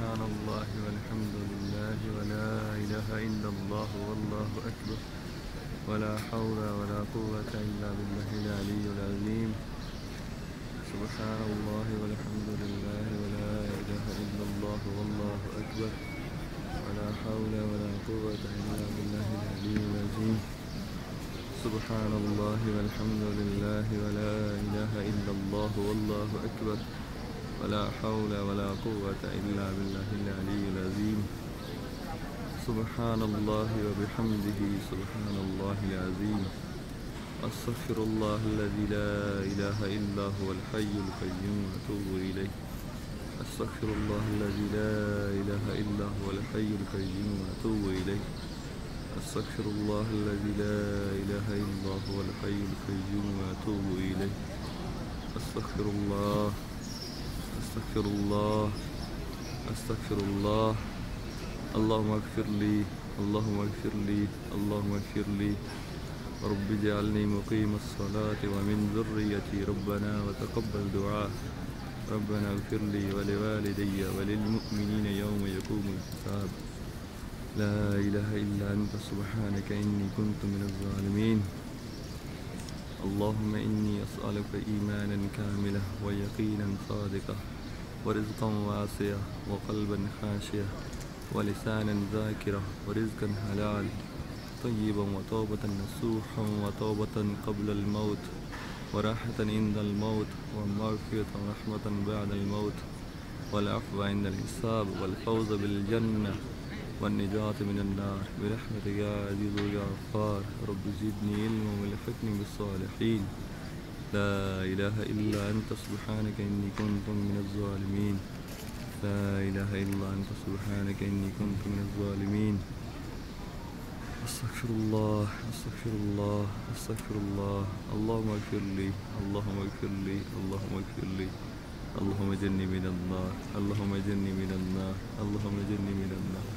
सुब्हानल्लाह वल्हम्दुलिल्लाह वला इलाहा इल्लल्लाह वल्लाहु अकबर वला हौला वला कुव्वता इल्ला बिल्लाहिल अलिय्यिल अज़ीम। सुब्हानल्लाह वल्हम्दुलिल्लाह वला इलाहा इल्लल्लाह वल्लाहु अकबर वला हौला वला कुव्वता इल्ला बिल्लाहिल अलिय्यिल अज़ीम। सुब्हानल्लाह वल्हम्दुलिल्लाह वला इलाहा इल्लल्लाह वल्लाहु अकबर वला हौला वला कुव्वता इल्ला बिल्लाहिल अलिय्यिल अज़ीम। सुब्हानल्लाह व बिहम्दिही सुब्हानल्लाहिल अज़ीम। अस्तग़फिरुल्लाहल्लज़ी ला इलाहा इल्ला हुवल हय्युल क़य्यूम व अतूबु इलैह। अस्तग़फिरुल्लाहल्लज़ी ला इलाहा इल्ला हुवल हय्युल क़य्यूम व अतूबु इलैह। अस्तग़फिरुल्लाहल्लज़ी ला इलाहा इल्ला हुवल हय्युल क़य्यूम व अतूबु इलैह। अस्तग़फिरुल्लाह अस्तग़फिरुल्लाह अस्तग़फिरुल्लाह। अल्लाहुम्मा इग़फ़िरली अल्लाहुम्मा इग़फ़िरली अल्लाहुम्मा इग़फ़िरली रब्बि इजअलनी मुक़ीमस्सलाति व मिन ज़ुर्रिय्यती रब्बना व तक़ब्बल दुआ। रब्बना इग़फ़िरली व लिवालिदैय व लिलमुअ्मिनीन यौम यक़ूमुल हिसाब। ला इलाहा इल्ला अन्ता सुब्हानका इन्नी कुन्तु मिनज़ ज़ालिमीन। अल्लाहुम्मा इन्नी अस्अलुका ईमानन कामिलन व यक़ीनन सादिक़न व रिज़्क़न वासिअन व क़ल्बन ख़ाशिअन व लिसानन ज़ाकिरन व रिज़्क़न हलाल तय्यिबन व तौबतन नसूहन व तौबतन क़ब्लल मौत व राहतन इंदल मौत व मग़फ़िरतन व रहमतन बअदल मौत वल अफ़्व इंदल हिसाब वल फ़ौज़ बिल जन्नह वन्निजात मिनन नार बिरहमतिका या अज़ीज़ु या गफ़्फ़ार। रब्बि ज़िदनी इल्मन वल्हिक़नी बिस्सालिहीन। ला इलाहा इल्ला अन्ता सुब्हानका इन्नी कुन्तु मिनज़ ज़ालिमीन। ला इलाहा इल्ला अन्ता सुब्हानका इन्नी कुन्तु मिनज़ ज़ालिमीन। अस्तग़फिरुल्लाह अस्तग़फिरुल्लाह अस्तग़फिरुल्लाह। अल्लाहुम्मा इग़फ़िरली अल्लाहुम्मा इग़फ़िरली अल्लाहुम्मा इग़फ़िरली अल्लाहुम्मा अजिरनी मिनन नार अल्लाहुम्मा अजिरनी मिनन नार अल्लाहुम्मा अजिरनी मिनन नार।